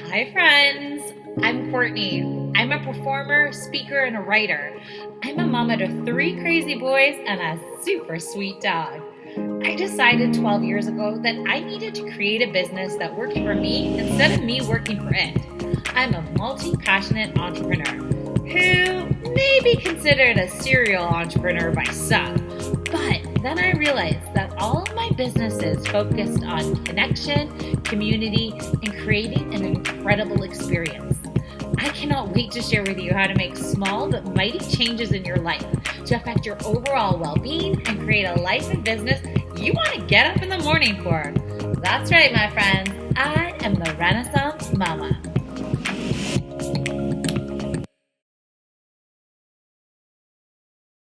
Hi, friends. I'm Courtney. I'm a performer, speaker, and a writer. I'm a mama to three crazy boys and a super sweet dog. I decided 12 years ago that I needed to create a business that worked for me instead of me working for it. I'm a multi passionate entrepreneur who may be considered a serial entrepreneur by some. But then I realized that all of my businesses focused on connection, community, and creating an incredible experience. I cannot wait to share with you how to make small but mighty changes in your life to affect your overall well being and create a life and business you want to get up in the morning for. That's right, my friends. I am the Renaissance Mama.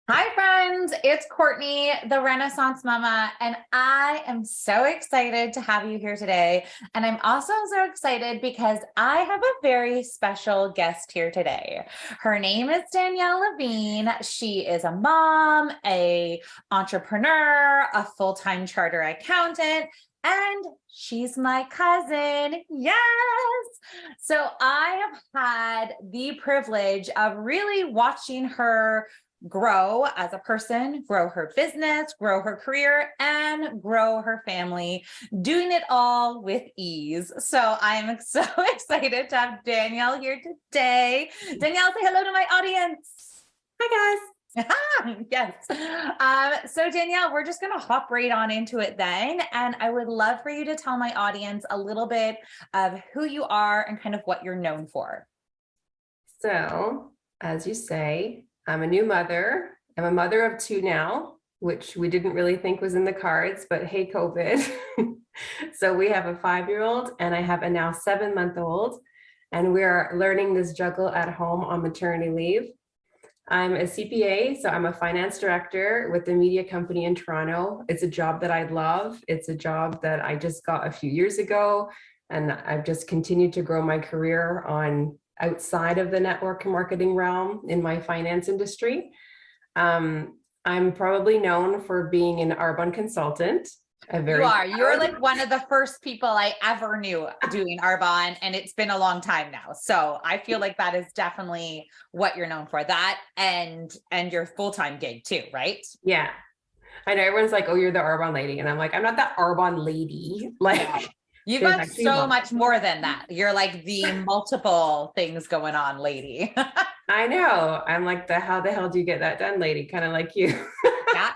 Hi, friends. It's Courtney, the Renaissance Mama, and I am so excited to have you here today. And I'm also so excited because I have a very special guest here today. Her name is Danielle Lavigne. She is a mom, a entrepreneur, a full-time charter accountant, and she's my cousin. Yes. So I have had the privilege of really watching her grow as a person, grow her business, grow her career, and grow her family, doing it all with ease. So I am so excited to have Danielle here today. Danielle, say hello to my audience. Hi, guys. Yes. So Danielle, we're just going to hop right on into it then. And I would love for you to tell my audience a little bit of who you are and kind of what you're known for. So, as you say, I'm a new mother. I'm a mother of two now, which we didn't really think was in the cards, but hey, COVID. So we have a 5-year-old and I have a now 7-month-old, and we're learning this juggle at home on maternity leave. I'm a CPA, so I'm a finance director with a media company in Toronto. It's a job that I love. It's a job that I just got a few years ago, and I've just continued to grow my career on outside of the network marketing realm in my finance industry. I'm probably known for being an Arbonne consultant. You are. You're like one of the first people I ever knew doing Arbonne, and it's been a long time now. So I feel like that is definitely what you're known for. That and your full-time gig too, right? Yeah. I know everyone's like, oh, you're the Arbonne lady. And I'm like, I'm not the Arbonne lady. Like, You've got so much more than that. You're like the multiple things going on lady. I know. I'm like the how the hell do you get that done lady, kind of like you. Yeah.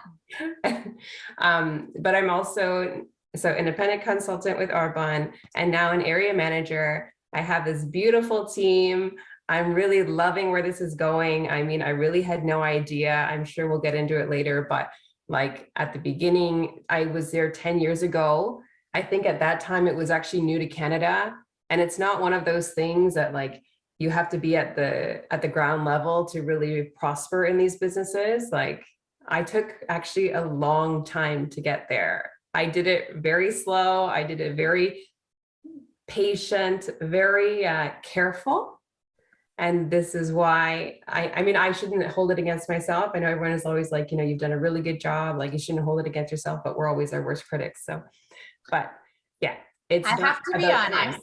But I'm also independent consultant with Arbonne and now an area manager. I have this beautiful team. I'm really loving where this is going. I mean, I really had no idea. I'm sure we'll get into it later, but like at the beginning, I was there 10 years ago. I think at that time it was actually new to Canada. And it's not one of those things that like you have to be at the ground level to really prosper in these businesses. Like I took actually a long time to get there. I did it very slow. I did it very patient, very careful. And this is why I mean, I shouldn't hold it against myself. I know everyone is always like, you've done a really good job. Like you shouldn't hold it against yourself, but we're always our worst critics. So, but yeah, it's I have to be honest.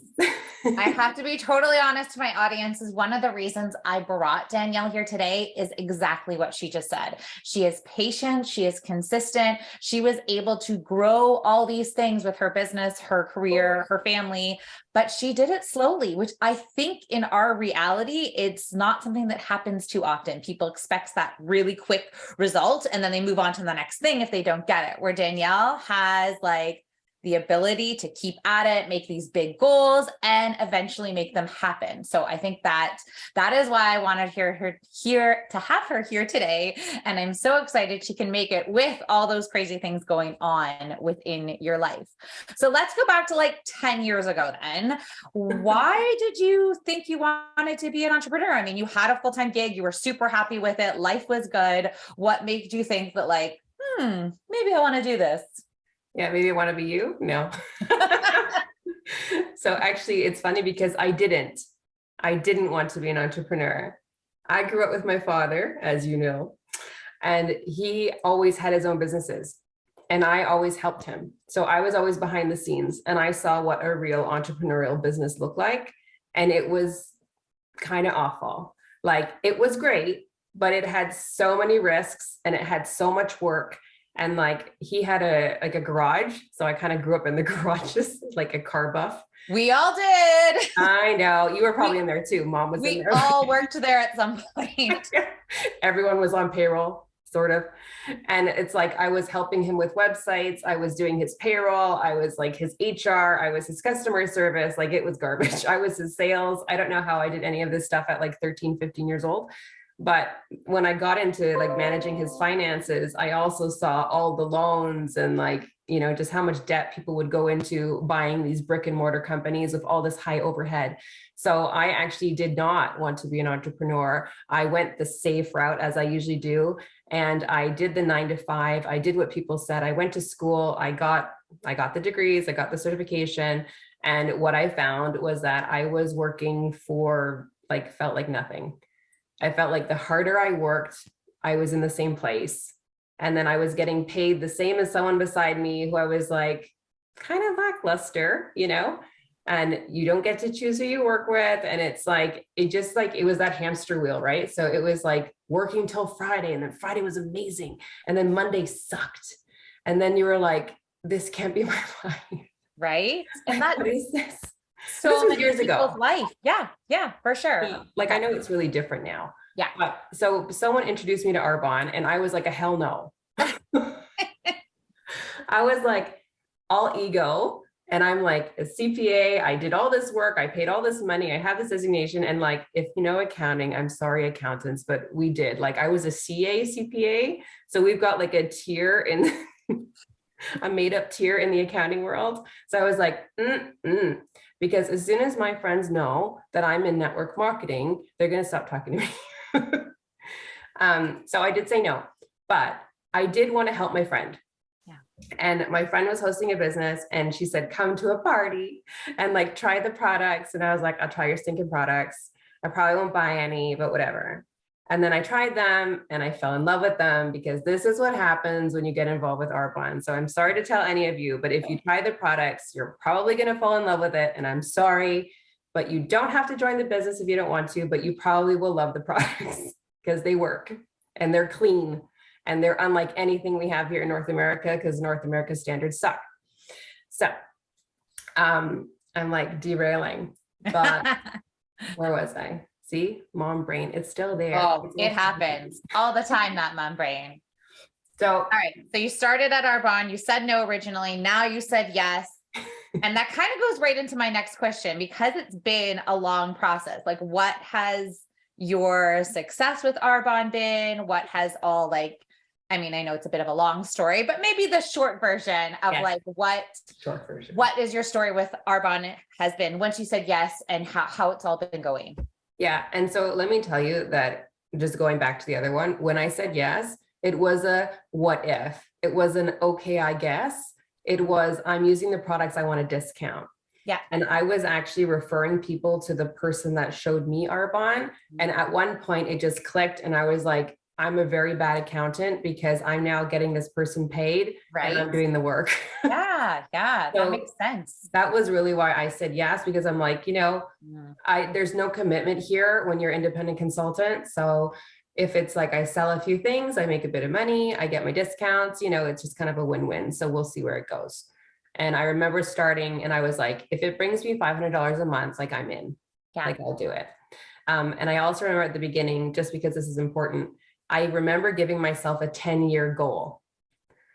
I have to be totally honest to my audience. Is one of the reasons I brought Danielle here today is exactly what she just said. She is patient. She is consistent. She was able to grow all these things with her business, her career, her family, but she did it slowly, which I think in our reality, it's not something that happens too often. People expect that really quick result and then they move on to the next thing if they don't get it. Where Danielle has like the ability to keep at it, make these big goals, and eventually make them happen. So I think that is why I wanted her here to have her here today. And I'm so excited she can make it with all those crazy things going on within your life. So let's go back to like 10 years ago then. Why did you think you wanted to be an entrepreneur? I mean, you had a full-time gig, you were super happy with it, life was good. What made you think that like, maybe I want to do this? Yeah, maybe I want to be you. No. So actually it's funny because I didn't want to be an entrepreneur. I grew up with my father, as you know, and he always had his own businesses and I always helped him. So I was always behind the scenes and I saw what a real entrepreneurial business looked like. And it was kind of awful. Like it was great, but it had so many risks and it had so much work. And like he had a garage. So I kind of grew up in the garages, like a car buff. We all did. I know. You were probably in there too. Mom was in there. We all worked there at some point. Everyone was on payroll, sort of. And it's like I was helping him with websites. I was doing his payroll. I was like his HR. I was his customer service. Like it was garbage. I was his sales. I don't know how I did any of this stuff at like 13, 15 years old. But when I got into like managing his finances, I also saw all the loans and like, you know, just how much debt people would go into buying these brick and mortar companies with all this high overhead. So I actually did not want to be an entrepreneur. I went the safe route as I usually do. And I did the 9 to 5. I did what people said. I went to school. I got the degrees. I got the certification. And what I found was that I was working for like, felt like nothing. I felt like the harder I worked, I was in the same place. And then I was getting paid the same as someone beside me who I was like kind of lackluster, you know, and you don't get to choose who you work with. And it's like, it just like, it was that hamster wheel, right? So it was like working till Friday, and then Friday was amazing. And then Monday sucked. And then you were like, this can't be my life. Right. And that what is this? so This was many years ago. people's life. Yeah, for sure. Like, I know it's really different now. Yeah. But so someone introduced me to Arbonne and I was like, a hell no. I was like all ego. And I'm like a CPA. I did all this work. I paid all this money. I have this designation. And like, if you know accounting, I'm sorry, accountants, but we did. Like I was a CA CPA. So we've got like a tier in a made up tier in the accounting world. So I was like, because as soon as my friends know that I'm in network marketing, they're going to stop talking to me. So I did say no, but I did want to help my friend. Yeah. And my friend was hosting a business and she said, come to a party and like try the products. And I was like, I'll try your stinking products. I probably won't buy any, but whatever. And then I tried them and I fell in love with them because this is what happens when you get involved with Arbonne. So I'm sorry to tell any of you, but if you try the products, you're probably going to fall in love with it. And I'm sorry, but you don't have to join the business if you don't want to, but you probably will love the products because they work and they're clean and they're unlike anything we have here in North America because North America's standards suck. So I'm like derailing, but where was I? See, mom brain, it's still there. Oh, it happens all the time, that mom brain. So, all right. So you started at Arbonne, you said no originally, now you said yes. And that kind of goes right into my next question, because it's been a long process. Like, what has your success with Arbonne been? What has all like, I mean, I know it's a bit of a long story, but maybe the short version of like what is your story with Arbonne has been once you said yes, and how it's all been going. Yeah. And so let me tell you that, just going back to the other one, when I said yes, it was a what if. It was an okay, I guess. It was, I'm using the products I want to discount. Yeah. And I was actually referring people to the person that showed me Arbonne. And at one point it just clicked and I was like, I'm a very bad accountant because I'm now getting this person paid, right, and I'm doing the work. Yeah. Yeah. So that makes sense. That was really why I said yes, because I'm like, you know, there's no commitment here when you're independent consultant. So if it's like, I sell a few things, I make a bit of money, I get my discounts, you know, it's just kind of a win-win. So we'll see where it goes. And I remember starting and I was like, if it brings me $500 a month, like I'm in, like I'll do it. And I also remember at the beginning, just because this is important, I remember giving myself a 10-year goal.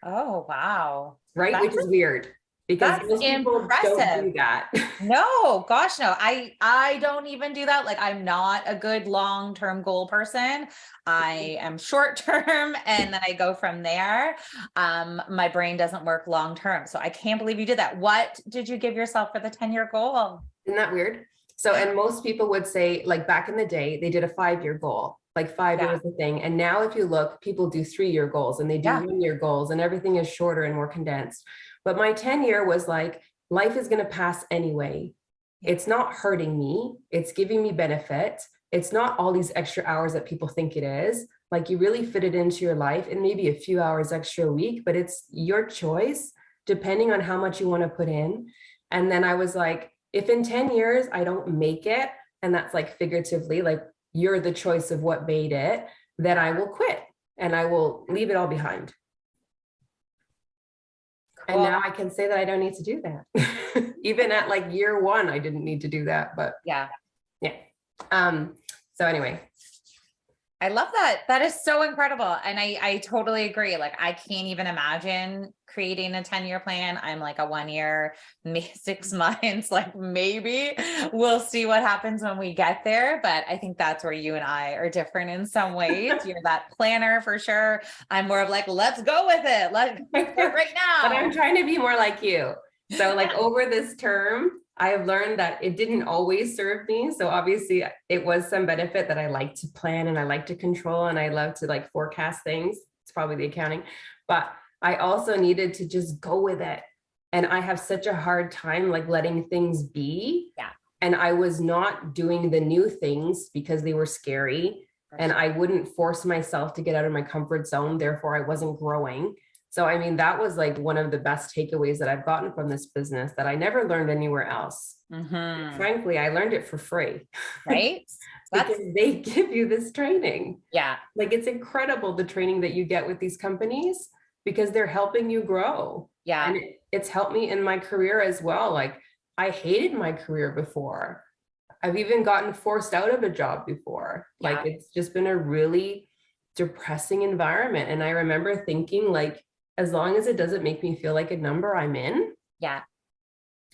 Oh, wow. Right. Which is weird because most people don't do that. No, gosh, no, I don't even do that. Like, I'm not a good long-term goal person. I am short-term and then I go from there. My brain doesn't work long-term. So I can't believe you did that. What did you give yourself for the 10-year goal? Isn't that weird? So, and most people would say, like back in the day, they did a 5-year goal. Like 5 years the thing. And now if you look, people do 3-year goals and they do 1-year goals and everything is shorter and more condensed. But my 10-year was like, life is going to pass anyway. It's not hurting me. It's giving me benefit. It's not all these extra hours that people think it is. Like, you really fit it into your life and maybe a few hours extra a week, but it's your choice depending on how much you want to put in. And then I was like, if in 10 years I don't make it, and that's like figuratively, like you're the choice of what made it, then I will quit and I will leave it all behind. Cool. And now I can say that I don't need to do that. Even at like year one, I didn't need to do that, but yeah. So anyway. I love that. That is so incredible. And I totally agree. Like, I can't even imagine creating a 10-year plan. I'm like a 1 year, 6 months, like maybe we'll see what happens when we get there. But I think that's where you and I are different in some ways. You're that planner for sure. I'm more of like, let's go with it. Let's start right now. But I'm trying to be more like you. So like over this term, I have learned that it didn't always serve me. So obviously it was some benefit that I like to plan and I like to control and I love to like forecast things. It's probably the accounting, but I also needed to just go with it. And I have such a hard time like letting things be. Yeah. And I was not doing the new things because they were scary. And I wouldn't force myself to get out of my comfort zone. Therefore, I wasn't growing. So, I mean, that was like one of the best takeaways that I've gotten from this business that I never learned anywhere else. Mm-hmm. Frankly, I learned it for free. Right? Because they give you this training. Yeah. Like it's incredible the training that you get with these companies because they're helping you grow. Yeah. And it's helped me in my career as well. Like I hated my career before. I've even gotten forced out of a job before. Yeah. Like it's just been a really depressing environment. And I remember thinking like, as long as it doesn't make me feel like a number, I'm in. Yeah.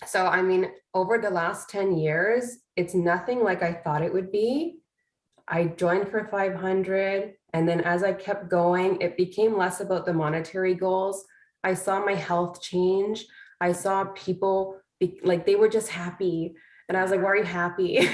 So, I mean, over the last 10 years, it's nothing like I thought it would be. I joined for 500. And then as I kept going, it became less about the monetary goals. I saw my health change. I saw people like they were just happy. And I was like, why are you happy?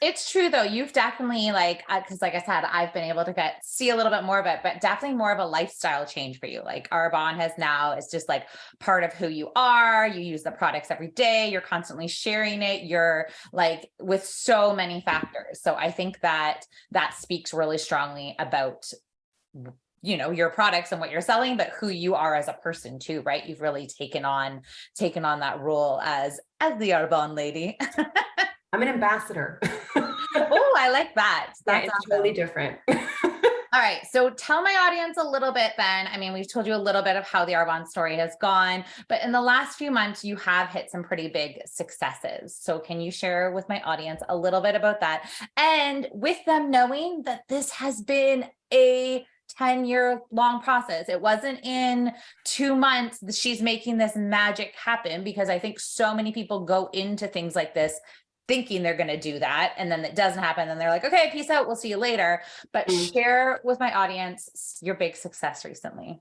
It's true though. You've definitely like, cause like I said, I've been able to see a little bit more of it, but definitely more of a lifestyle change for you. Like Arbonne has now, it's just like part of who you are. You use the products every day. You're constantly sharing it. You're like with so many factors. So I think that speaks really strongly about, you know, your products and what you're selling, but who you are as a person too, right? You've really taken on that role as the Arbonne lady. I'm an ambassador. Oh, I like that. That's it's awesome. totally different. All right. So tell my audience a little bit then. I mean, we've told you a little bit of how the Arbonne story has gone, but in the last few months, you have hit some pretty big successes. So can you share with my audience a little bit about that? And with them knowing that this has been a 10-year long process. It wasn't in 2 months that she's making this magic happen, because I think so many people go into things like this thinking they're going to do that. And then it doesn't happen. And they're like, okay, peace out. We'll see you later. But share with my audience your big success recently.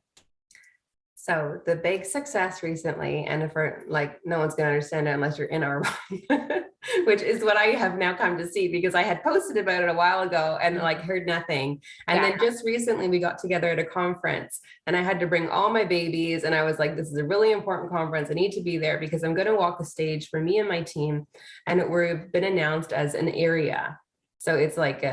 So the big success recently, and for like, no one's going to understand it unless you're in Arbonne, which is what I have now come to see, because I had posted about it a while ago and like heard nothing. And then just recently we got together at a conference and I had to bring all my babies. And I was like, this is a really important conference. I need to be there because I'm going to walk the stage for me and my team. And we've been announced as an area. So it's like,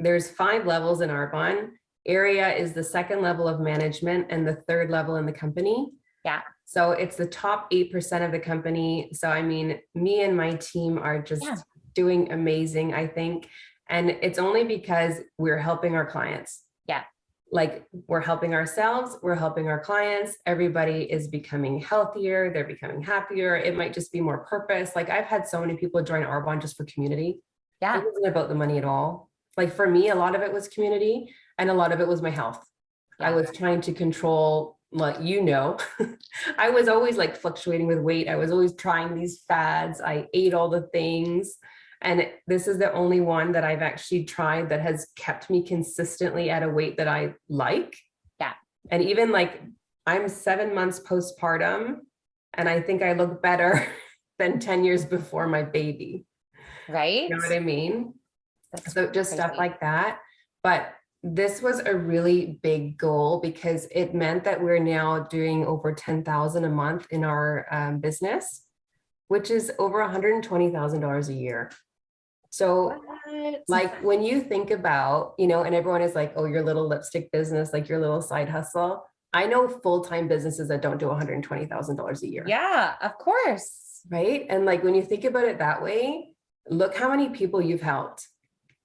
there's 5 levels in Arbonne. Area is the 2nd level of management and the 3rd level in the company. Yeah. So it's the top 8% of the company. So, I mean, me and my team are just doing amazing, I think. And it's only because we're helping our clients. Yeah. Like we're helping ourselves, we're helping our clients. Everybody is becoming healthier. They're becoming happier. It might just be more purpose. Like I've had so many people join Arbonne just for community. Yeah. It wasn't about the money at all. Like for me, a lot of it was community. And a lot of it was my health. I was trying to control, like, you know, I was always like fluctuating with weight. I was always trying these fads. I ate all the things. And this is the only one that I've actually tried that has kept me consistently at a weight that I like. Yeah. And even like I'm 7 months postpartum and I think I look better than 10 years before my baby. Right. You know what I mean? So just crazy. stuff like that. But this was a really big goal because it meant that we're now doing over 10,000 a month in our business, which is over $120,000 a year. So like when you think about, you know, and everyone is like, oh, your little lipstick business, like your little side hustle. I know full-time businesses that don't do $120,000 a year. Yeah, of course. Right. And like, when you think about it that way, look how many people you've helped.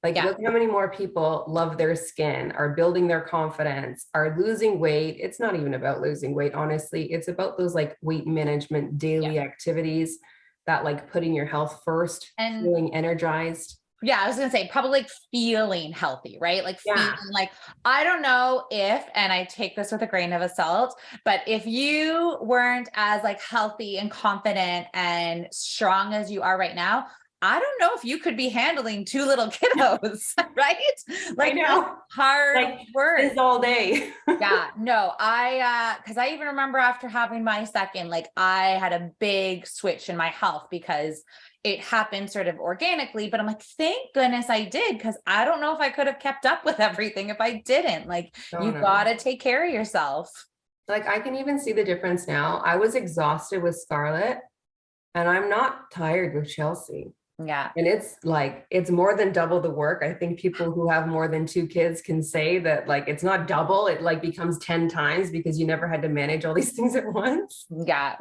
Like, Yeah. look how many more people love their skin, are building their confidence, are losing weight. It's not even about losing weight, honestly. It's about those like weight management Yeah. daily activities that like putting your health first, And feeling energized. yeah, I was gonna say probably like feeling healthy, right? Like feeling Yeah. like, I don't know if, and I take this with a grain of salt, but if you weren't as like healthy and confident and strong as you are right now, I don't know if you could be handling two little kiddos, right? I Like that's know. hard Like work. this all day. Yeah, no, because I even remember after having my second, like I had a big switch in my health because it happened sort of organically, but I'm like, thank goodness I did, because I don't know if I could have kept up with everything if I didn't. Like, Oh you no. gotta take care of yourself. Like, I can even see the difference now. I was exhausted with Scarlett, and I'm not tired with Chelsea. Yeah. And it's like, it's more than double the work. I think people who have more than two kids can say that, like, it's not double, it like becomes 10 times because you never had to manage all these things at once. Yeah.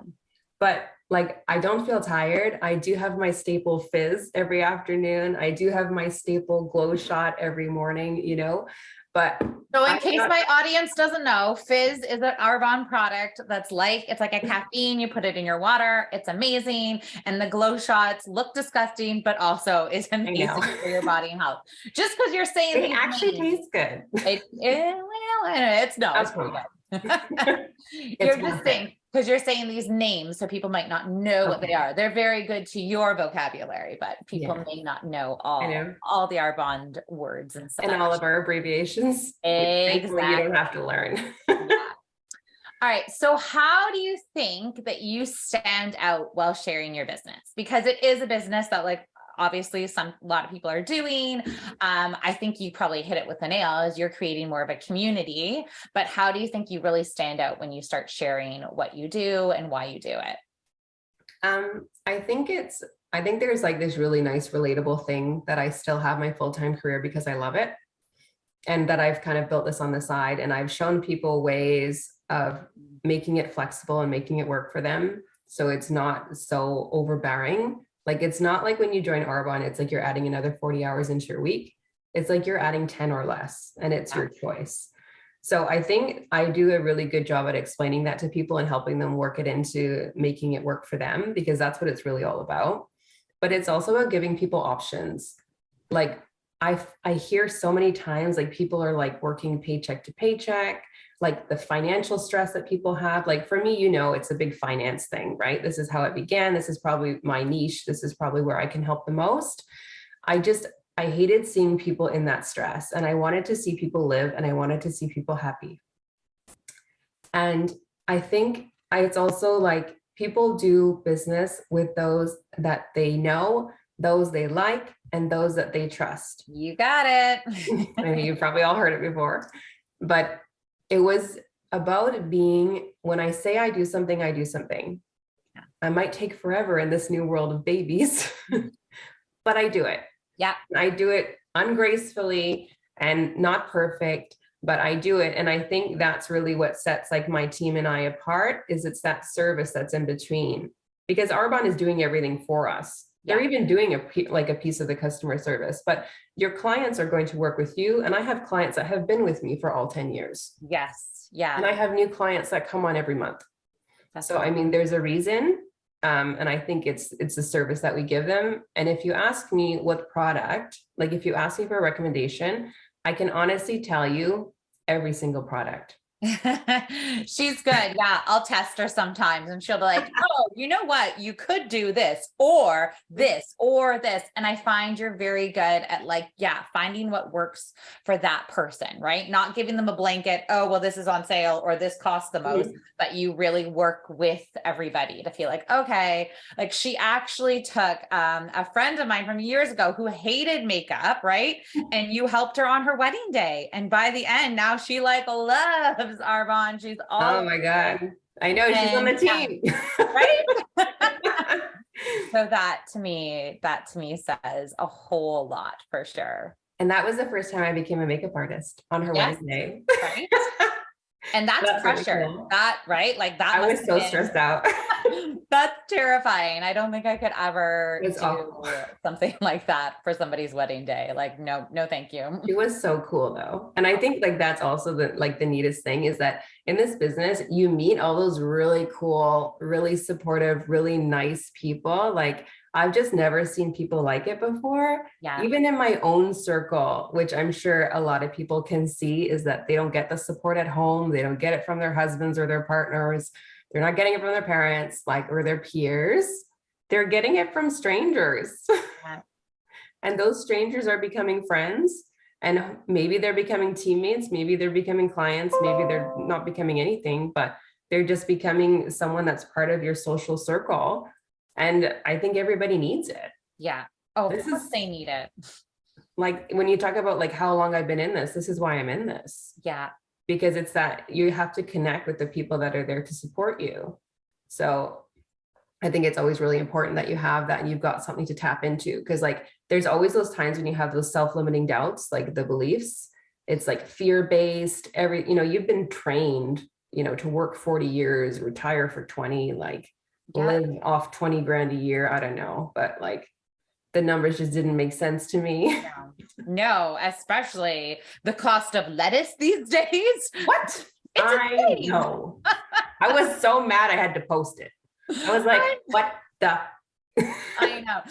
But like, I don't feel tired. I do have my staple fizz every afternoon. I do have my staple glow shot every morning, you know, but So in I'm case not, my audience doesn't know, Fizz is an Arbonne product that's like, it's like a caffeine, you put it in your water, it's amazing. And the glow shots look disgusting, but also is I know. amazing for your body and health. Just because you're saying They these actually names, taste good. well, it's no, it's That's pretty fine. good. It's You're just worth it. saying, because you're saying these names, so people might not know what they Okay. are. They're very good to your vocabulary, but people Yeah, may not know I know. all the Arbonne words and And all such. of our abbreviations, which thankfully you don't Exactly. have to learn. Yeah. All right. So how do you think that you stand out while sharing your business? Because it is a business that, like, obviously a lot of people are doing. I think you probably hit it with the nail, as you're creating more of a community, but how do you think you really stand out when you start sharing what you do and why you do it? I think there's like this really nice, relatable thing that I still have my full-time career because I love it. And that I've kind of built this on the side, and I've shown people ways of making it flexible and making it work for them. So it's not so overbearing. Like, it's not like when you join Arbonne, it's like you're adding another 40 hours into your week. It's like you're adding 10 or less, and it's Yeah. your choice. So I think I do a really good job at explaining that to people and helping them work it into making it work for them, because that's what it's really all about. But it's also about giving people options. Like, I hear so many times, like, people are like working paycheck to paycheck, like the financial stress that people have. Like, for me, you know, it's a big finance thing, right? This is how it began. This is probably my niche. This is probably where I can help the most. I hated seeing people in that stress, and I wanted to see people live, and I wanted to see people happy. And I think it's also like, people do business with those that they know, those they like, and those that they trust. You got it. I mean, you've probably all heard it before, but it was about being, when I say I do something, I do something. Yeah. I might take forever in this new world of babies, but I do it. Yeah. I do it ungracefully and not perfect, but I do it. And I think that's really what sets like my team and I apart, is it's that service that's in between, because Arbonne is doing everything for us. They're even doing a piece of the customer service, but your clients are going to work with you. And I have clients that have been with me for all 10 years. Yes. Yeah. And I have new clients that come on every month. That's So, I mean, there's a reason. And I think it's the service that we give them. And if you ask me what product, like if you ask me for a recommendation, I can honestly tell you every single product. She's good. Yeah, I'll test her sometimes and she'll be like, oh, you know what? You could do this or this or this. And I find you're very good at, like, yeah, finding what works for that person, right? Not giving them a blanket, oh, well, this is on sale or this costs the most, but you really work with everybody to feel like, okay, like she actually took a friend of mine from years ago who hated makeup, right? And you helped her on her wedding day. And by the end, now she like loves Arbonne. She's all Oh my God. I know, she's on the and yeah, team. right? So that to me says a whole lot for sure. And that was the first time I became a makeup artist, on her Yes, wedding day. right. And that's Really pressure. cool. That, right? Like that I must was have so been, stressed out. that's terrifying. I don't think I could ever It's do awful. something like that for somebody's wedding day. Like, no, no, thank you. It was so cool though. And I think like that's also the neatest thing is that in this business, you meet all those really cool, really supportive, really nice people. Like I've just never seen people like it before. Yeah. Even in my own circle, which I'm sure a lot of people can see, is that they don't get the support at home. They don't get it from their husbands or their partners. They're not getting it from their parents, like, or their peers. They're getting it from strangers. Yeah. And those strangers are becoming friends. And maybe they're becoming teammates, maybe they're becoming clients, maybe they're not becoming anything, but they're just becoming someone that's part of your social circle. And I think everybody needs it. Yeah. Oh, of This course is they need it. like when you talk about like how long I've been in this is why I'm in this. Yeah. Because it's that you have to connect with the people that are there to support you. So I think it's always really important that you have that and you've got something to tap into, because like there's always those times when you have those self-limiting doubts, like the beliefs. It's like fear-based, you've been trained, to work 40 years, retire for 20, like live off 20 grand a year. I don't know, but like the numbers just didn't make sense to me. No, especially the cost of lettuce these days. What? It's I insane. know. I was so mad I had to post it. I was like, what the? I know.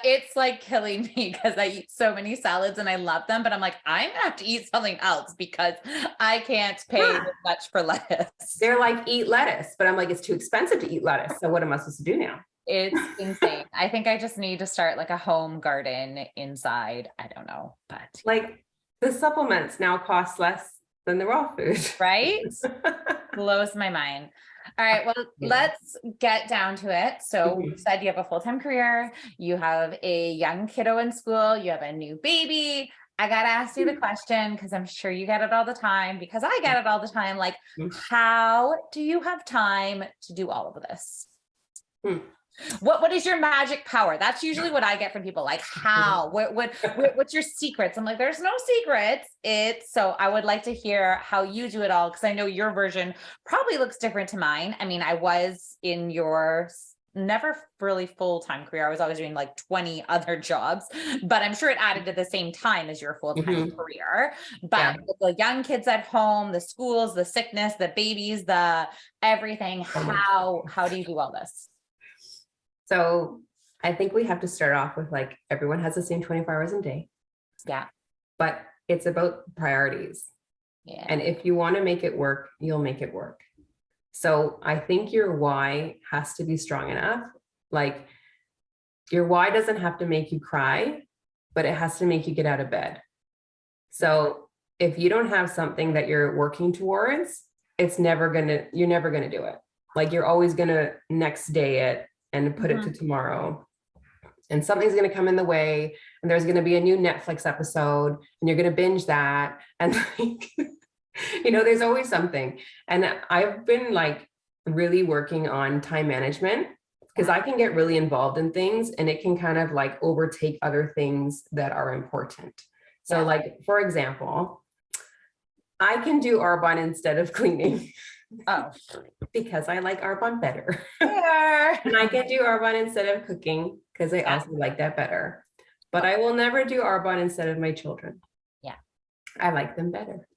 It's like killing me because I eat so many salads and I love them, but I'm like, I'm gonna have to eat something else because I can't pay this much for lettuce. They're like, eat lettuce, but I'm like, it's too expensive to eat lettuce. So what am I supposed to do now? It's insane. I think I just need to start like a home garden inside. I don't know, but like the supplements now cost less than the raw food. Right? Blows my mind. All right, well, let's get down to it. So you said you have a full-time career, you have a young kiddo in school, you have a new baby. I got to ask you the question because I'm sure you get it all the time, because I get it all the time. Like, how do you have time to do all of this? What is your magic power? That's usually what I get from people. Like, how? What's your secrets? I'm like, there's no secrets. So I would like to hear how you do it all, because I know your version probably looks different to mine. I mean, I was in your never really full-time career. I was always doing like 20 other jobs, but I'm sure it added to the same time as your full-time career. But with the young kids at home, the schools, the sickness, the babies, the everything, how do you do all this? So I think we have to start off with like, everyone has the same 24 hours a day. Yeah. But it's about priorities. Yeah. And if you want to make it work, you'll make it work. So I think your why has to be strong enough. Like your why doesn't have to make you cry, but it has to make you get out of bed. So if you don't have something that you're working towards, you're never going to do it. Like you're always going to next day it and put it to tomorrow. And something's going to come in the way, and there's going to be a new Netflix episode and you're going to binge that. And like, there's always something. And I've been like really working on time management, because I can get really involved in things and it can kind of like overtake other things that are important. So like, for example, I can do Arbonne instead of cleaning. Oh, because I like Arbonne better. And I can do Arbonne instead of cooking because I also like that better. But I will never do Arbonne instead of my children. Yeah. I like them better.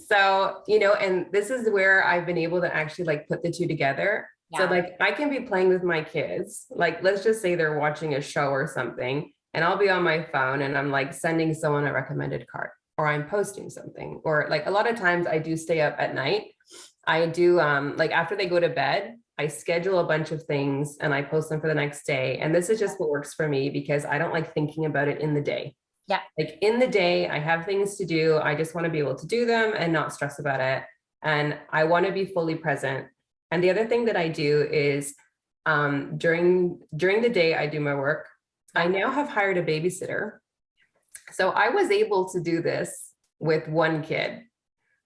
So, and this is where I've been able to actually like put the two together. So like I can be playing with my kids. Like, let's just say they're watching a show or something, and I'll be on my phone and I'm like sending someone a recommended card, or I'm posting something, or like a lot of times I do stay up at night. I do like after they go to bed, I schedule a bunch of things and I post them for the next day. And this is just what works for me, because I don't like thinking about it in the day. Yeah. Like in the day, I have things to do. I just want to be able to do them and not stress about it. And I want to be fully present. And the other thing that I do is during the day, I do my work. I now have hired a babysitter. So I was able to do this with one kid.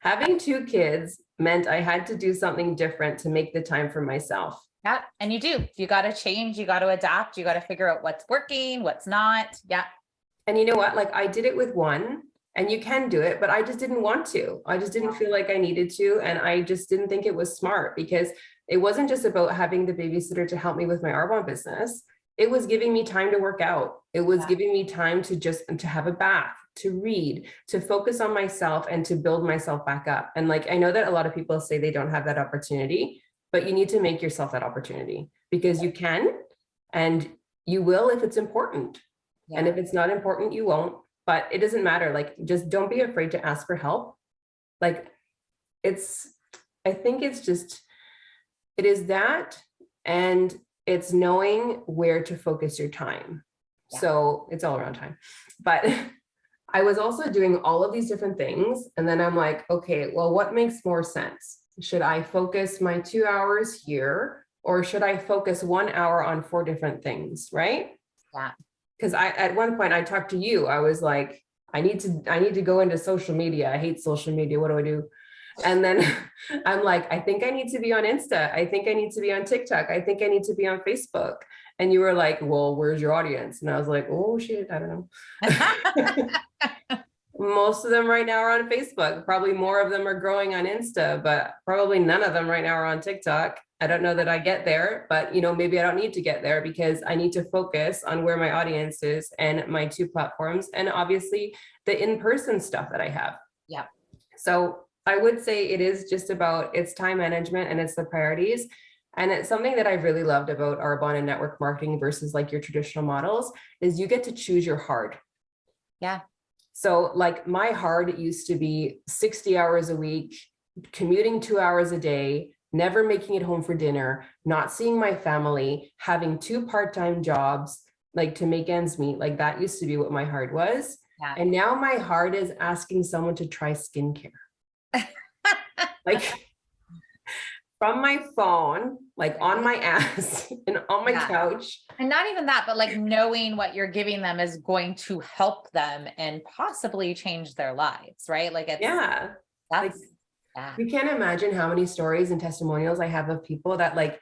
Having two kids meant I had to do something different to make the time for myself. Yeah. And you do. You got to change. You got to adapt. You got to figure out what's working, what's not. Yeah. And you know what? Like I did it with one, And you can do it, but I just didn't want to. I just didn't feel like I needed to. And I just didn't think it was smart, because it wasn't just about having the babysitter to help me with my Arbonne business. It was giving me time to work out. It was giving me time to have a bath, to read, to focus on myself, and to build myself back up. And like, I know that a lot of people say they don't have that opportunity, but you need to make yourself that opportunity, because you can, and you will if it's important. And if it's not important, you won't. But it doesn't matter. Like, just don't be afraid to ask for help. Like, I think it is that, and it's knowing where to focus your time. So it's all around time. But I was also doing all of these different things. And then I'm like, okay, well, what makes more sense? Should I focus my 2 hours here, or should I focus 1 hour on 4 different things? Right? Yeah. Because at one point I talked to you, I was like, I need to go into social media. I hate social media. What do I do? And then I'm like, I think I need to be on Insta. I think I need to be on TikTok. I think I need to be on Facebook. And you were like, well, where's your audience? And I was like, oh shit, I don't know. Most of them right now are on Facebook. Probably more of them are growing on Insta, but probably none of them right now are on TikTok. I don't know that I get there, but maybe I don't need to get there, because I need to focus on where my audience is and my 2 platforms, and obviously the in-person stuff that I have. Yeah. So I would say it is just about, it's time management and it's the priorities. And it's something that I really loved about Arbonne and network marketing versus like your traditional models, is you get to choose your hard. Yeah. So like my hard used to be 60 hours a week, commuting 2 hours a day, never making it home for dinner, not seeing my family, having 2 part-time jobs, like to make ends meet. Like that used to be what my hard was. Yeah. And now my hard is asking someone to try skincare. Like from my phone, like on my ass and on my couch. And not even that, but like knowing what you're giving them is going to help them and possibly change their lives, right? Like it's, that's, you can't imagine how many stories and testimonials I have of people that like,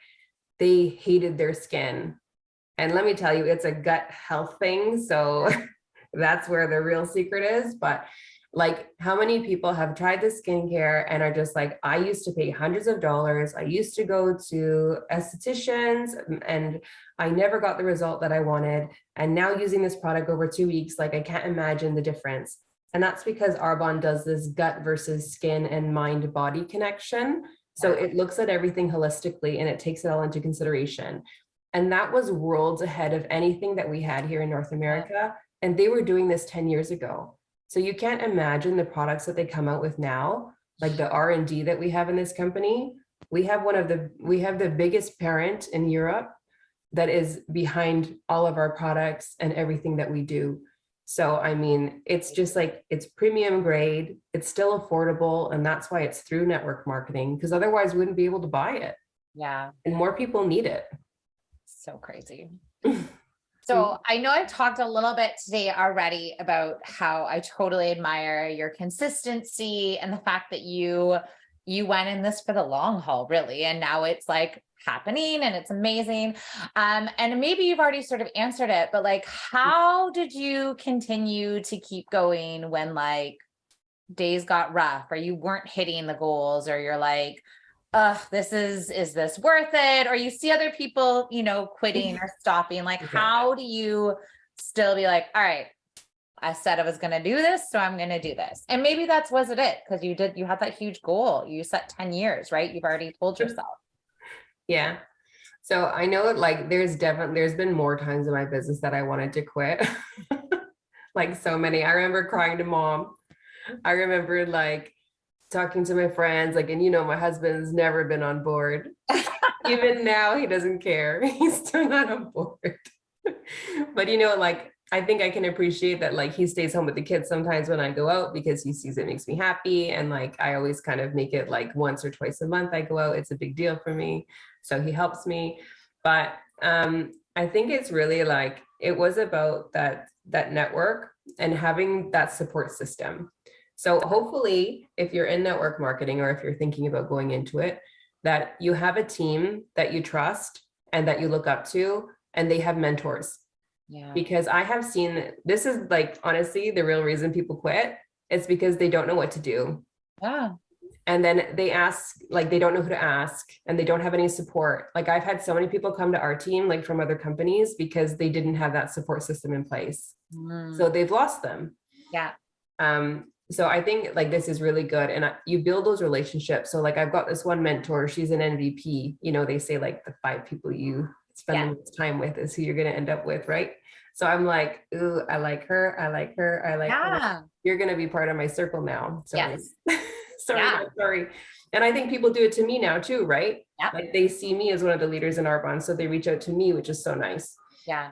they hated their skin. And let me tell you, it's a gut health thing. So that's where the real secret is. But like, how many people have tried the skincare and are just like, I used to pay hundreds of dollars. I used to go to estheticians and I never got the result that I wanted. And now using this product over 2 weeks, like I can't imagine the difference. And that's because Arbonne does this gut versus skin and mind body connection. So it looks at everything holistically and it takes it all into consideration. And that was worlds ahead of anything that we had here in North America. And they were doing this 10 years ago. So you can't imagine the products that they come out with now, like the R&D that we have in this company. We have the biggest parent in Europe that is behind all of our products and everything that we do. So, I mean, it's just like, it's premium grade, it's still affordable. And that's why it's through network marketing, because otherwise we wouldn't be able to buy it. Yeah. And more people need it. So crazy. So I know I've talked a little bit today already about how I totally admire your consistency and the fact that you went in this for the long haul, really. And now it's like happening and it's amazing. And maybe you've already sort of answered it, but like, how did you continue to keep going when like days got rough or you weren't hitting the goals, or you're like, is this worth it? Or you see other people, quitting or stopping, like, how do you still be like, all right, I said I was going to do this, so I'm going to do this. And maybe was it, because you had that huge goal. You set 10 years, right? You've already told yourself. Yeah. So I know like there's been more times in my business that I wanted to quit. Like so many. I remember crying to mom. I remember like talking to my friends, like, and my husband's never been on board. Even now, he doesn't care. He's still not on board. But like, I think I can appreciate that, like, he stays home with the kids sometimes when I go out, because he sees it makes me happy. And like, I always kind of make it like once or twice a month I go out. It's a big deal for me. So he helps me. But I think it's really like, it was about that network and having that support system. So hopefully, if you're in network marketing, or if you're thinking about going into it, that you have a team that you trust and that you look up to, and they have mentors. Yeah. Because I have seen, this is like, honestly, the real reason people quit it's because they don't know what to do. Yeah. And then they ask, like, they don't know who to ask and they don't have any support. Like I've had so many people come to our team, like from other companies, because they didn't have that support system in place. So they've lost them. Yeah. So I think like this is really good. And you build those relationships. So like I've got this one mentor, she's an MVP. You know, they say like the 5 people you spend the most time with is who you're going to end up with, right? So I'm like, ooh, I like her. I like her. I like her. You're going to be part of my circle now. Sorry. Yes. Sorry. And I think people do it to me now too, right? Yep. Like they see me as one of the leaders in Arbonne, so they reach out to me, which is so nice. Yeah.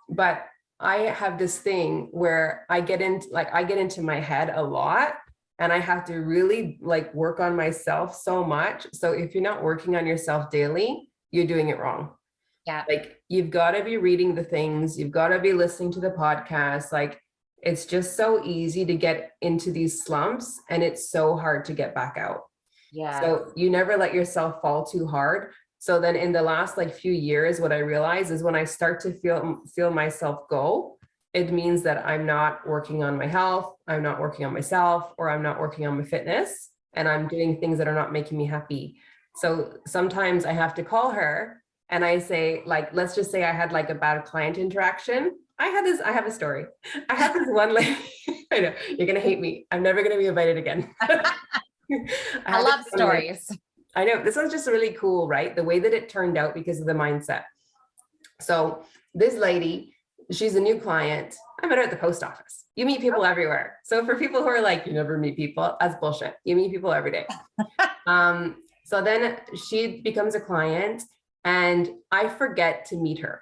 But I have this thing where I get into my head a lot, and I have to really like work on myself so much. So if you're not working on yourself daily, you're doing it wrong. Yeah. Like you've got to be reading the things, you've got to be listening to the podcast. Like it's just so easy to get into these slumps, and it's so hard to get back out. Yeah. So you never let yourself fall too hard. So then in the last like few years, what I realize is when I start to feel myself go, it means that I'm not working on my health, I'm not working on myself, or I'm not working on my fitness, and I'm doing things that are not making me happy. So sometimes I have to call her and I say, like, let's just say I had like a bad client interaction. I have a story. I have this one lady, I know, you're going to hate me. I'm never going to be invited again. I love stories. I know this one's just really cool, right? The way that it turned out because of the mindset. So this lady, she's a new client. I met her at the post office. You meet people everywhere. So for people who are like, you never meet people, that's bullshit. You meet people every day. So then she becomes a client and I forget to meet her.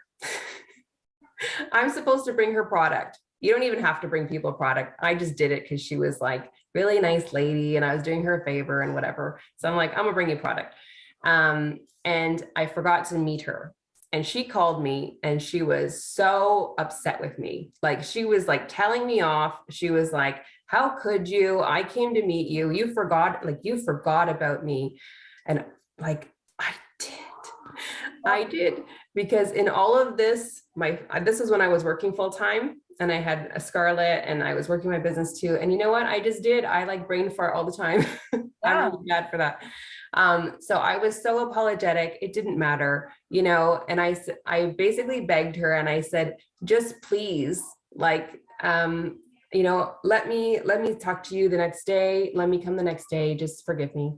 I'm supposed to bring her product. You don't even have to bring people product. I just did it because she was like really nice lady and I was doing her a favor and whatever. So I'm like, I'm gonna bring you product. And I forgot to meet her. And she called me and she was so upset with me. Like she was like telling me off. She was like, how could you? I came to meet you. You forgot about me. And like, I did, because in all of this, this is when I was working full time and I had a Scarlett and I was working my business too. And you know what I just did? I like brain fart all the time. I'm really bad for that. So I was so apologetic. It didn't matter, you know, and I basically begged her and I said, just please, like, you know, let me talk to you the next day. Let me come the next day. Just forgive me.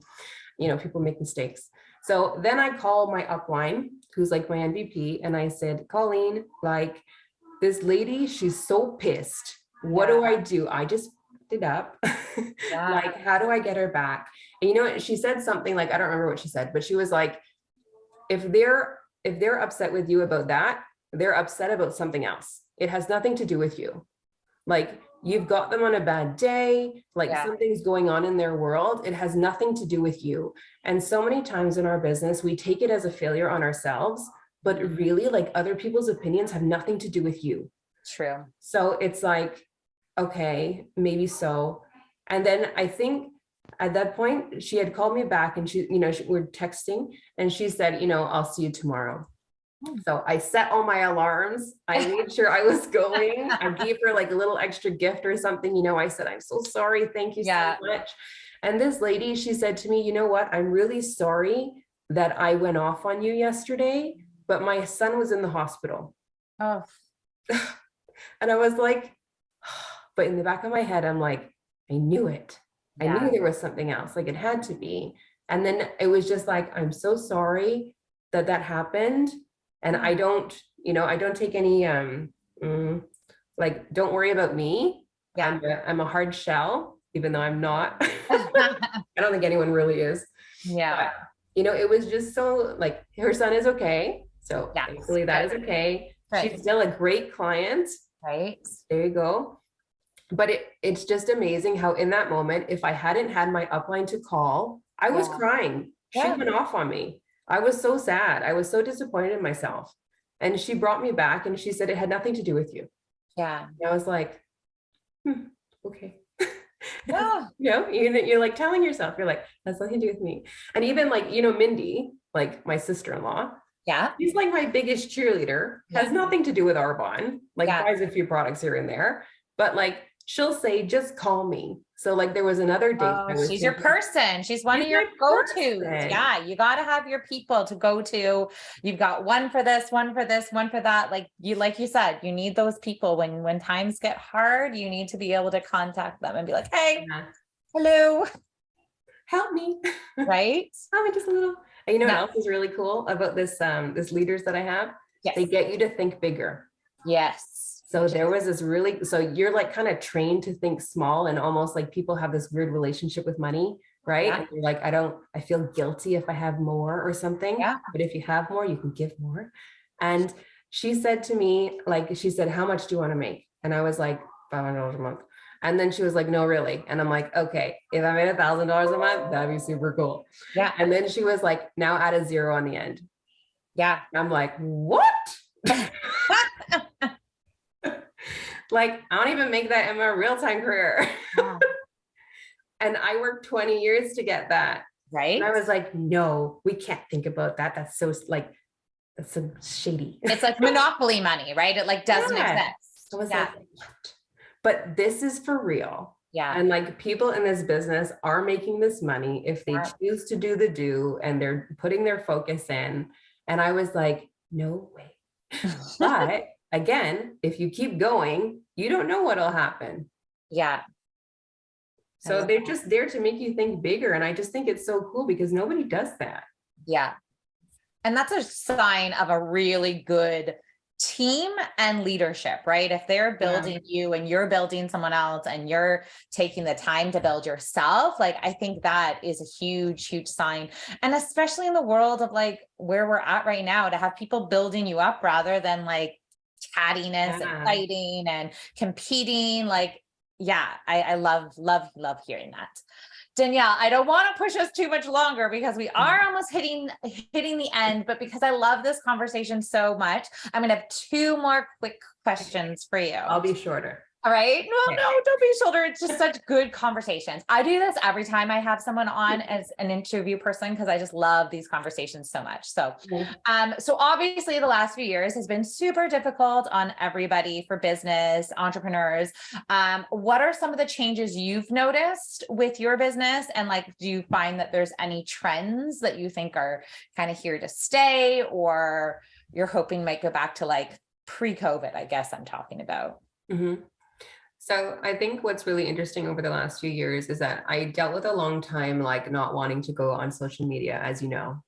You know, people make mistakes. So then I call my upline, who's like my MVP, and I said, Colleen, like this lady, she's so pissed. What do? I just it up. Like, how do I get her back? And you know what? She said something like, I don't remember what she said, but she was like, if they're upset with you about that, they're upset about something else. It has nothing to do with you. Like you've got them on a bad day, like something's going on in their world. It has nothing to do with you. And so many times in our business, we take it as a failure on ourselves, but really like other people's opinions have nothing to do with you. True. So it's like, okay, maybe so. And then I think at that point she had called me back and she, you know, we're texting and she said, you know, I'll see you tomorrow. So I set all my alarms. I made sure I was going. I gave her like a little extra gift or something. You know, I said, I'm so sorry. Thank you so much. And this lady, she said to me, you know what? I'm really sorry that I went off on you yesterday, but my son was in the hospital. Oh. And I was like, but in the back of my head, I'm like, I knew it. I knew there was something else. Like it had to be. And then it was just like, I'm so sorry that happened. And I don't, you know, I don't take any, like, don't worry about me. I'm a hard shell, even though I'm not. I don't think anyone really is. But, you know, it was just so like, her son is okay. So thankfully that is okay. She's still a great client. Right. There you go. But it's just amazing how in that moment, if I hadn't had my upline to call, I was crying. She went off on me. I was so sad. I was so disappointed in myself. And she brought me back and she said, it had nothing to do with you. Yeah. And I was like, okay. Yeah. You know, you're like telling yourself, you're like, that's nothing to do with me. And even like, you know, Mindy, like my sister-in-law, she's like my biggest cheerleader, has nothing to do with Arbonne, like buys a few products here and there, but like, she'll say, just call me. So like there was another date. Oh, I was she's your thinking, person. She's one she's of your my go-tos. person. Yeah, you got to have your people to go to. You've got one for this, one for this, one for that. Like you said, you need those people when times get hard. You need to be able to contact them and be like, "Hey, Yeah. hello," Help me. right? Help me just a little. And you know what No. else is really cool about this leaders that I have? Yes. They get you to think bigger. Yes. So there was this really, so you're like kind of trained to think small, and almost like people have this weird relationship with money, right? Yeah. And you're like, I feel guilty if I have more or something. Yeah. But if you have more, you can give more. And she said to me, like, she said, how much do you want to make? And I was like, $500 a month. And then she was like, no, really. And I'm like, okay, if I made $1,000 a month, that'd be super cool. Yeah. And then she was like, now add a zero on the end. Yeah. I'm like, what? Like, I don't even make that in my real-time career. Yeah. And I worked 20 years to get that. Right. And I was like, no, we can't think about that. That's so shady. It's like monopoly money, right? It like doesn't exist. I was like, what? But this is for real. Yeah. And like people in this business are making this money if they choose to do the do and they're putting their focus in. And I was like, no way. But again, if you keep going, you don't know what'll happen. Yeah. So they're just there to make you think bigger. And I just think it's so cool because nobody does that. Yeah. And that's a sign of a really good team and leadership, right? If they're building you and you're building someone else and you're taking the time to build yourself, like, I think that is a huge, huge sign. And especially in the world of like where we're at right now, to have people building you up rather than like cattiness and fighting and competing. Like, yeah, I love hearing that. Danielle, I don't want to push us too much longer because we are almost hitting the end, but because I love this conversation so much, I'm going to have two more quick questions for you. I'll be shorter. All right. No, don't be shorter. It's just such good conversations. I do this every time I have someone on as an interview person because I just love these conversations so much. So, so obviously the last few years has been super difficult on everybody for business, entrepreneurs. What are some of the changes you've noticed with your business? And like, do you find that there's any trends that you think are kind of here to stay, or you're hoping might go back to like pre-COVID, I guess I'm talking about? Mm-hmm. So I think what's really interesting over the last few years is that I dealt with a long time, like not wanting to go on social media, as you know.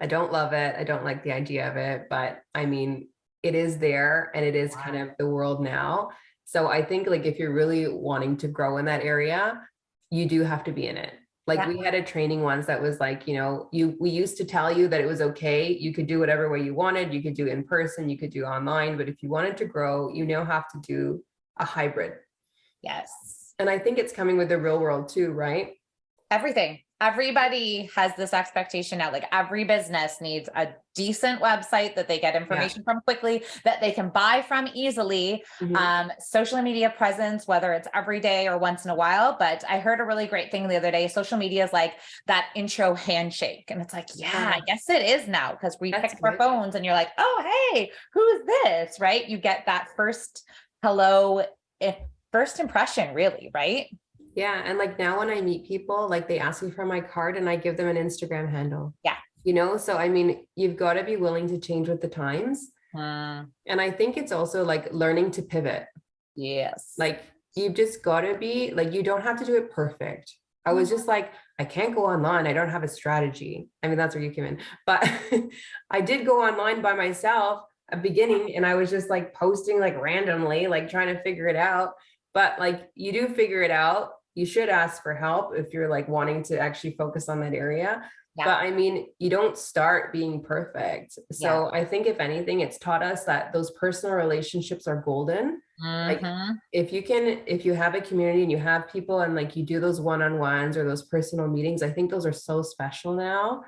I don't love it. I don't like the idea of it, but I mean, it is there and it is kind of the world now. So I think like if you're really wanting to grow in that area, you do have to be in it. Like we had a training once that was like, we used to tell you that it was okay. You could do whatever way you wanted. You could do in person, you could do online, but if you wanted to grow, you now have to do a hybrid. Yes. And I think it's coming with the real world too, right? Everything. Everybody has this expectation now. Like every business needs a decent website that they get information from quickly, that they can buy from easily. Social media presence, whether it's every day or once in a while. But I heard a really great thing the other day. Social media is like that intro handshake. And it's like, I guess it is now, because we pick up our phones and you're like, oh, hey, who's this? Right? You get that first hello, first impression, really, right? Yeah. And like now when I meet people, like they ask me for my card and I give them an Instagram handle. Yeah. So I mean, you've got to be willing to change with the times. And I think it's also like learning to pivot. Yes. Like you've just got to be like, you don't have to do it perfect. I was just like, I can't go online. I don't have a strategy. I mean, that's where you came in. But I did go online by myself at the beginning and I was just like posting like randomly, like trying to figure it out. But like you do figure it out. You should ask for help if you're like wanting to actually focus on that area. But I mean, you don't start being perfect. So I think if anything, it's taught us that those personal relationships are golden. Like if you have a community and you have people and like you do those one-on-ones or those personal meetings, I think those are so special now.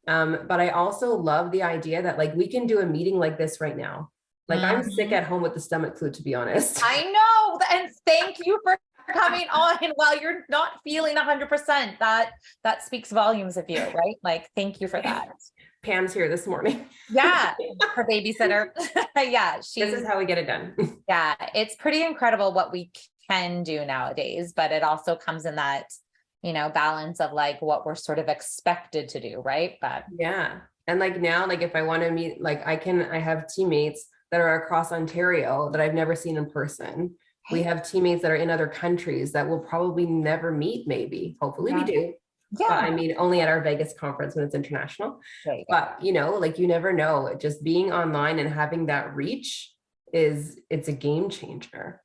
But I also love the idea that like we can do a meeting like this right now. Like I'm sick at home with the stomach flu, to be honest. I know. And thank you for coming on while you're not feeling 100%. That speaks volumes of you, right? Like, thank you for that. Pam's here this morning. Yeah. Her babysitter. Yeah. This is how we get it done. Yeah. It's pretty incredible what we can do nowadays, but it also comes in that, balance of like what we're sort of expected to do. Right. But yeah. And like now, like if I want to meet, like I have teammates that are across Ontario that I've never seen in person. We have teammates that are in other countries that we'll probably never meet, maybe. Hopefully we do. But I mean, only at our Vegas conference when it's international. But like you never know. Just being online and having that reach it's a game changer.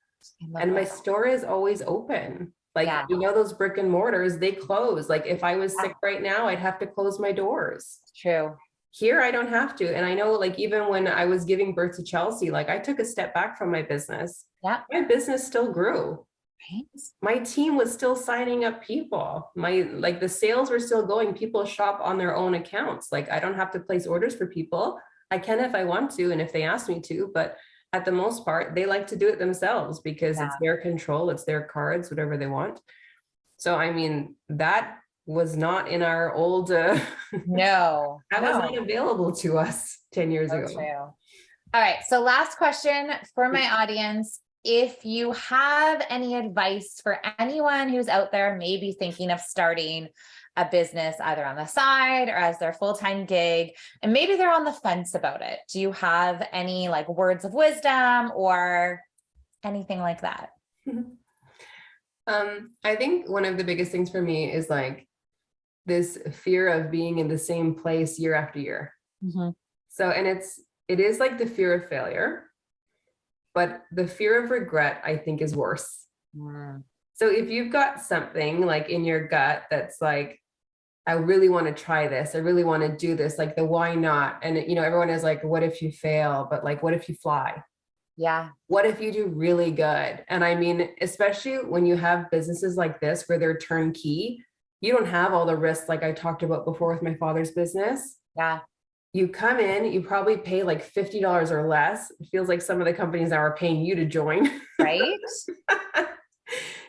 And my store is always open. Like, those brick and mortars, they close. Like if I was sick right now, I'd have to close my doors. True. Here, I don't have to. And I know, like, even when I was giving birth to Chelsea, like I took a step back from my business. Yeah. My business still grew. Right. My team was still signing up people. The sales were still going. People shop on their own accounts. Like I don't have to place orders for people. I can if I want to, and if they ask me to, but at the most part, they like to do it themselves because it's their control, it's their cards, whatever they want. So, I mean, that was not in our old, no, that was not available to us 10 years ago. True. All right. So last question for my audience. If you have any advice for anyone who's out there, maybe thinking of starting a business either on the side or as their full-time gig, and maybe they're on the fence about it, do you have any like words of wisdom or anything like that? I think one of the biggest things for me is like this fear of being in the same place year after year. Mm-hmm. So, and it is like the fear of failure, but the fear of regret, I think, is worse. Mm. So if you've got something like in your gut that's like, I really want to try this, I really want to do this, like the why not? And everyone is like, what if you fail? But like, what if you fly? Yeah. What if you do really good? And I mean, especially when you have businesses like this where they're turnkey, you don't have all the risks like I talked about before with my father's business. Yeah. You come in, you probably pay like $50 or less. It feels like some of the companies now are paying you to join. Right.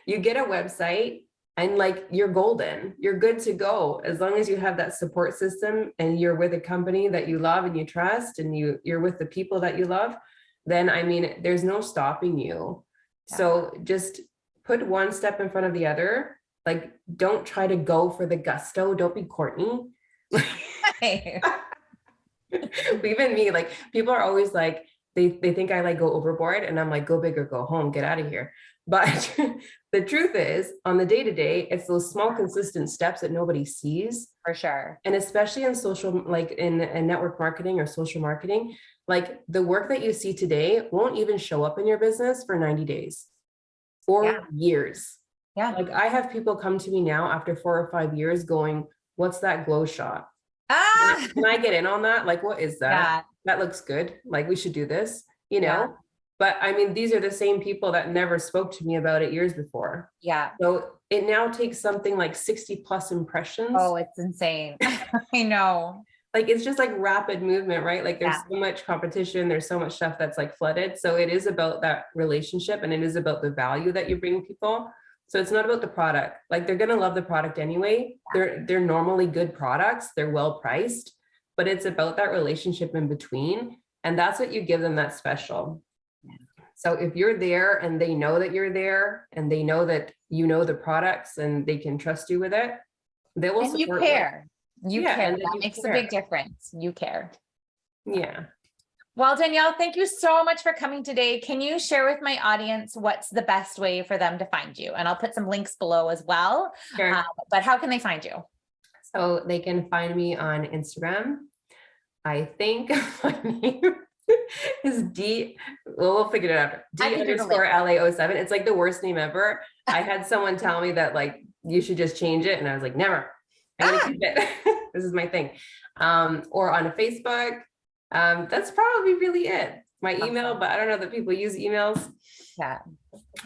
You get a website and like you're golden. You're good to go. As long as you have that support system and you're with a company that you love and you trust and you're with the people that you love, then I mean, there's no stopping you. Yeah. So just put one step in front of the other. Like, don't try to go for the gusto. Don't be Courtney. Even me, like people are always like, they think I like go overboard and I'm like, go big or go home, get out of here. But the truth is on the day-to-day, it's those small, consistent steps that nobody sees. For sure. And especially in social, like in network marketing or social marketing, like the work that you see today won't even show up in your business for 90 days or years. Yeah. Like I have people come to me now after 4 or 5 years going, what's that glow shot? Can I get in on that? Like, what is that? Yeah. That looks good. Like we should do this, Yeah. But I mean, these are the same people that never spoke to me about it years before. Yeah. So it now takes something like 60 plus impressions. Oh, it's insane. I know. Like, it's just like rapid movement, right? Like there's so much competition. There's so much stuff that's like flooded. So it is about that relationship and it is about the value that you bring people. So it's not about the product. Like they're going to love the product anyway. They're normally good products. They're well priced, but it's about that relationship in between. And that's what you give them that's special. So if you're there and they know that you're there and they know that you know the products and they can trust you with it, they will support you. Care. You care. That makes a big difference. You care. Yeah. Well, Danielle, thank you so much for coming today. Can you share with my audience what's the best way for them to find you? And I'll put some links below as well. Sure. But how can they find you? So they can find me on Instagram. I think my name is we'll figure it out. D_LA07. It's like the worst name ever. I had someone tell me that like, you should just change it. And I was like, never. I'm gonna keep it. This is my thing. Or on Facebook. That's probably really it. My email, but I don't know that people use emails. Yeah,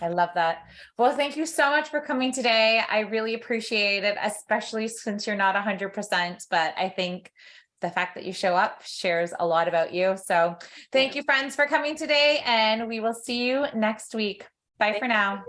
I love that. Well, thank you so much for coming today. I really appreciate it, especially since you're not 100%, but I think the fact that you show up shares a lot about you. So thank you, friends, for coming today, and we will see you next week. Bye for now.